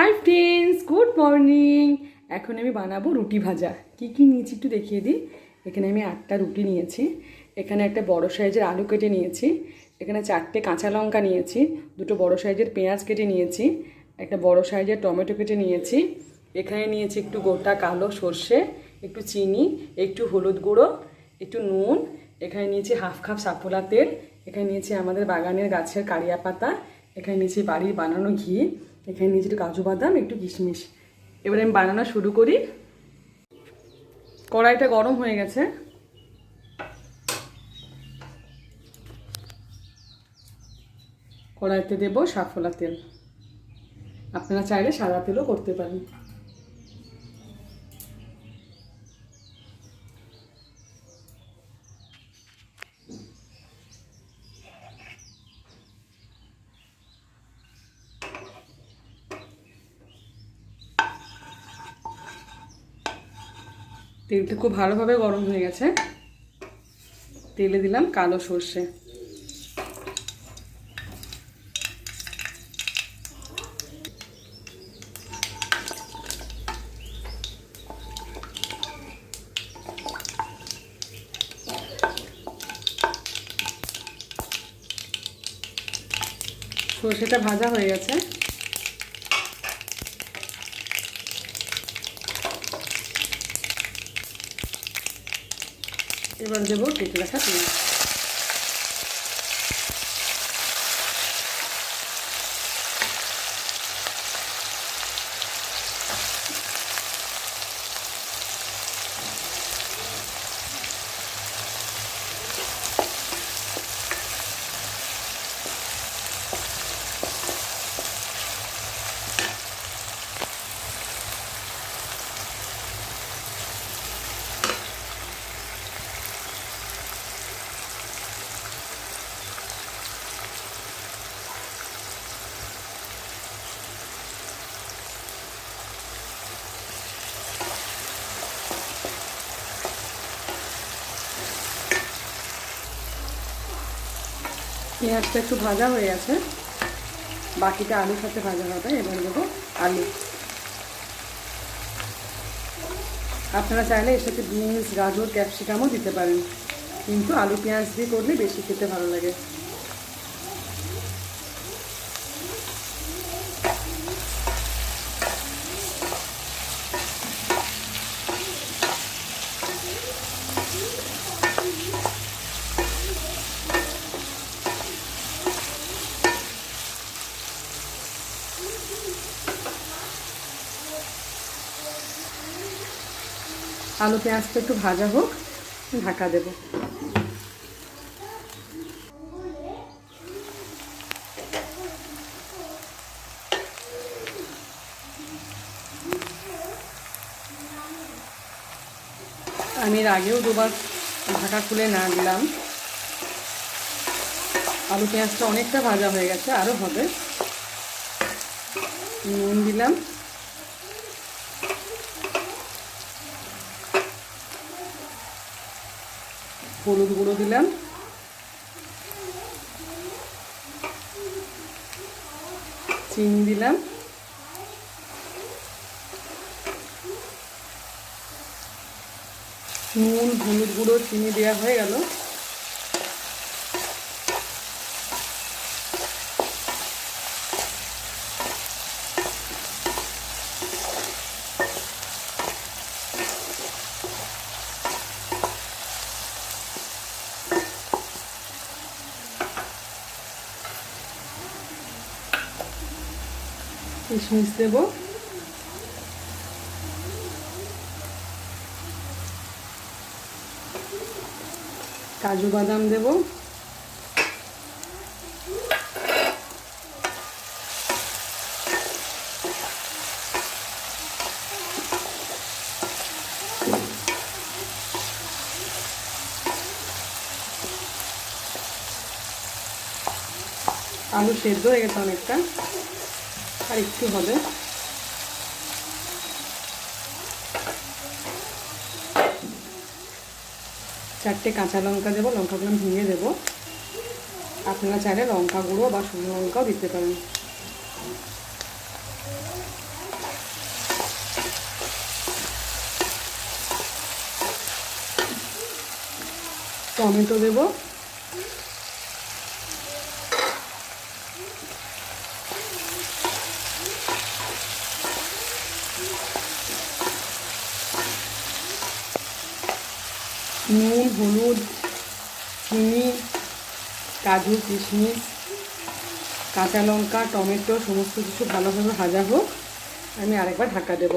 Hi friends, good morning. এখন আমি বানাবো রুটি ভাজা। কি কি নিয়েছি একটু দেখিয়ে দিই। এখানে আমি 8টা রুটি নিয়েছি। এখানে একটা বড় সাইজের আলু কেটে নিয়েছি। এখানে 4টে কাঁচা লঙ্কা নিয়েছি। 2টো বড় সাইজের পেঁয়াজ কেটে নিয়েছি। একটা বড় সাইজের টমেটো কেটে নিয়েছি। এখানে নিয়েছি একটু গোটা কালো সর্ষে, একটু চিনি, একটু হলুদ গুঁড়ো, একটু নুন। এখানে নিয়েছি হাফ কাপ সাফোলা তেল। এখানে নিয়েছি আমাদের বাগানের গাছের কারিয়া পাতা। এখানে নিয়েছি বাড়ির বানানো ঘি। এখানে নিয়েছি একটু কাজু বাদাম, একটু কিশমিশ। এবারে আমি বানানো শুরু করি। কড়াইটা গরম হয়ে গেছে। কড়াইতে দেব সাফোলা তেল। আপনারা চাইলে সাদা তেলও করতে পারেন। তেলটা খুব ভালোভাবে গরম হয়ে গেছে। তেলে দিলাম কালো সর্ষে। সর্ষেটা ভাজা হয়ে গেছে। এবার দেবো কেটে রাখা পেঁয়াজ। পেঁয়াজটা একটু ভাজা হয়ে গেছে। বাকিটা আলুর সাথে ভাজা হবে। এবার দেবো আলু। আপনারা চাইলে এর সাথে বিনস, গাজর, ক্যাপসিকামও দিতে পারেন, কিন্তু আলু পেঁয়াজ দিয়ে করলে বেশি খেতে ভালো লাগে। আলু পেঁয়াজটা একটু ভাজা হোক, ঢাকা দেব। আমি এর আগেও দুবার ঢাকা খুলে নাড়লাম। আলু পেঁয়াজটা অনেকটা ভাজা হয়ে গেছে, আরও হবে। নুন দিলাম, হলুদ গুঁড়ো দিলাম, চিনি দিলাম, নুন, হলুদ গুঁড়ো, চিনি দেওয়া হয়ে গেল। কিশমিশ দেব, কাজু বাদাম দেব, আলু সেদ্ধ হয়ে গেছে অনেকটা, আর একটু হবে। চারটে কাঁচা লঙ্কা দেবো, লঙ্কাগুলো ভেঙে দেবো। আপনারা চাইলে লঙ্কা গুঁড়ো বা শুকনো লঙ্কাও দিতে পারেন। টমেটো দেবো, নুন, হলুদ, চিনি, কাজু, কিশমিশ, কাঁচা লঙ্কা, টমেটো সমস্ত কিছু ভালোভাবে ভাজা হোক। আমি আরেকবার ঢাকা দেব।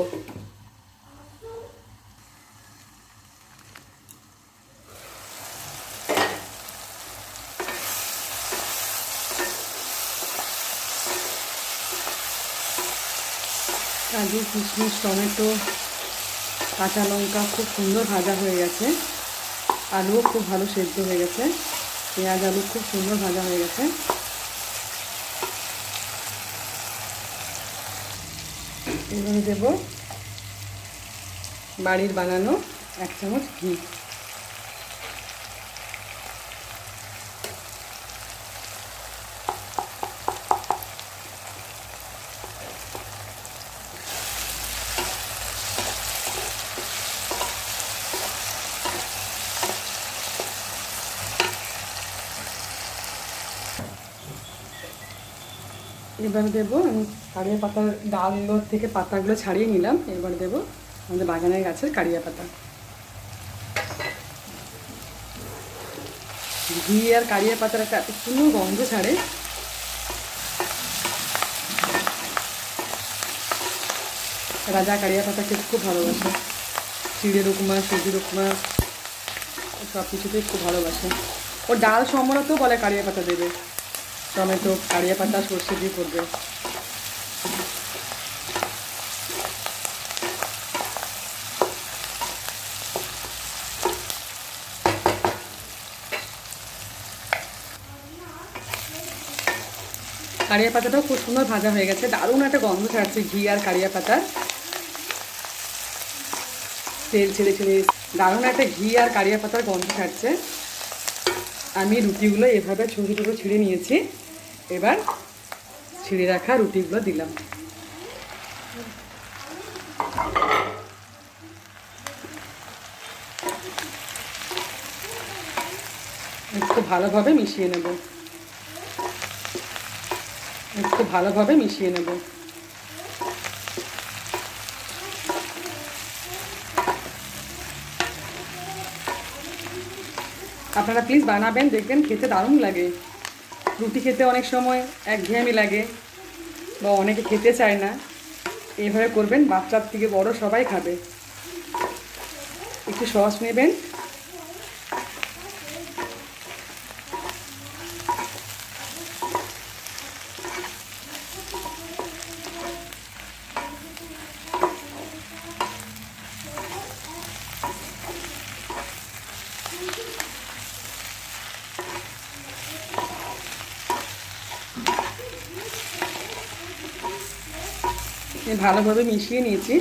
কাজু, কিশমিশ, টমেটো, কাঁচা লঙ্কা খুব সুন্দর ভাজা হয়ে গেছে। আলুও খুব ভালো সেদ্ধ হয়ে গেছে। পেঁয়াজ আলু খুব সুন্দর ভাজা হয়ে গেছে। এবারে দেব বাড়ির বানানো 1 চামচ ঘি। এবার দেবো আমি কারিয়া পাতার ডালগুলোর থেকে পাতাগুলো ছাড়িয়ে নিলাম। এবার দেবো আমাদের বাগানের গাছের কারিয়া পাতা। ঘি আর কারিয়া পাতার একটা এত সুন্দর গন্ধ ছাড়ে। রাজা কারিয়া পাতা খেতে খুব ভালোবাসে। চিড়ের উপমা, সুজির উপমা সব কিছুতেই খুব ভালোবাসে। ও ডাল সম্বরাতেও বলে কারিয়া পাতা দেবে। টমেটো, কারিয়া পাতা, সর্ষে দিয়ে করবে। কারিয়া পাতাটাও খুব সুন্দর ভাজা হয়ে গেছে। দারুণ একটা গন্ধ ছাড়ছে ঘি আর কারিয়া পাতার। তেল ছেড়ে ছেড়ে দারুণ একটা ঘি আর কারিয়া পাতার গন্ধ ছাড়ছে। আমি রুটিগুলো এভাবে ছোটো ছোটো ছিঁড়ে নিয়েছি। এবার ছিঁড়ে রাখা রুটিগুলো দিলাম। একটু ভালোভাবে মিশিয়ে নেব। আপনারা প্লিজ বানাবেন, দেখবেন খেতে দারুণ লাগে। রুটি খেতে অনেক সময় একঘেয়েমি লাগে বা অনেকে খেতে চায় না। এইভাবে করবেন, বাচ্চার থেকে বড় সবাই খাবে। একটু সস নেবেন, ভালোভাবে মিশিয়ে নিয়েছি।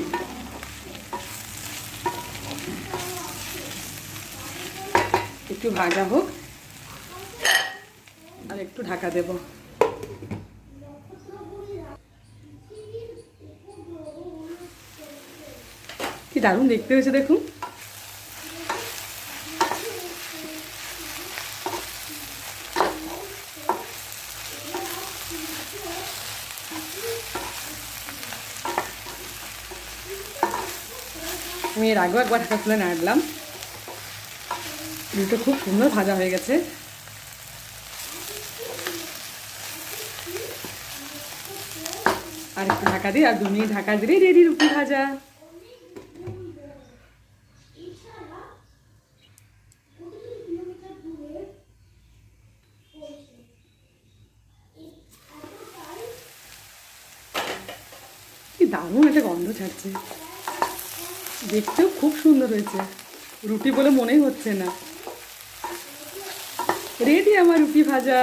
একটু ভাজা হোক আর একটু ঢাকা দেব। কি দারুণ দেখতে হয়েছে দেখুন। আমি এর আগেও একবার ঢাকা খুলে নাড়লাম। রুটিটা খুব সুন্দর ভাজা হয়ে গেছে। আর একটু ঢাকা দিই, আর 2 মিনিট ঢাকা দিলেই রেডি রুটি ভাজা। কি দারুণ একটা গন্ধ ছাড়ছে। দেখতেও খুব সুন্দর হয়েছে। রুটি বলে মনেই হচ্ছে না। রেডি আমার রুটি ভাজা।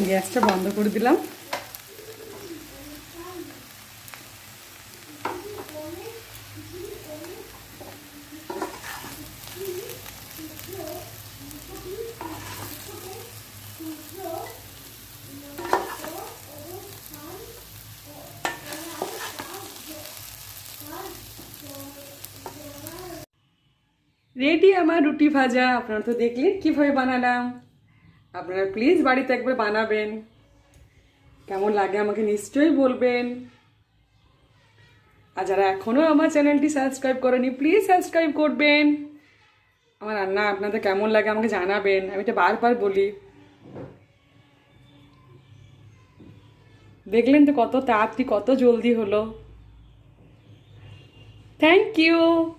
গ্যাসটা বন্ধ করে দিলাম। রেডি আমার রুটি ভাজা। আপনারা তো দেখলেন কীভাবে বানালাম। আপনারা প্লিজ বাড়িতে একবার বানাবেন। কেমন লাগে আমাকে নিশ্চয়ই বলবেন। আর যারা এখনও আমার চ্যানেলটি সাবস্ক্রাইব করেনি প্লিজ সাবস্ক্রাইব করবেন। আমার রান্না আপনাদের কেমন লাগে আমাকে জানাবেন। আমি এটা বারবার বলি। দেখলেন তো কত তাড়াতাড়ি কত জলদি হলো। Thank you.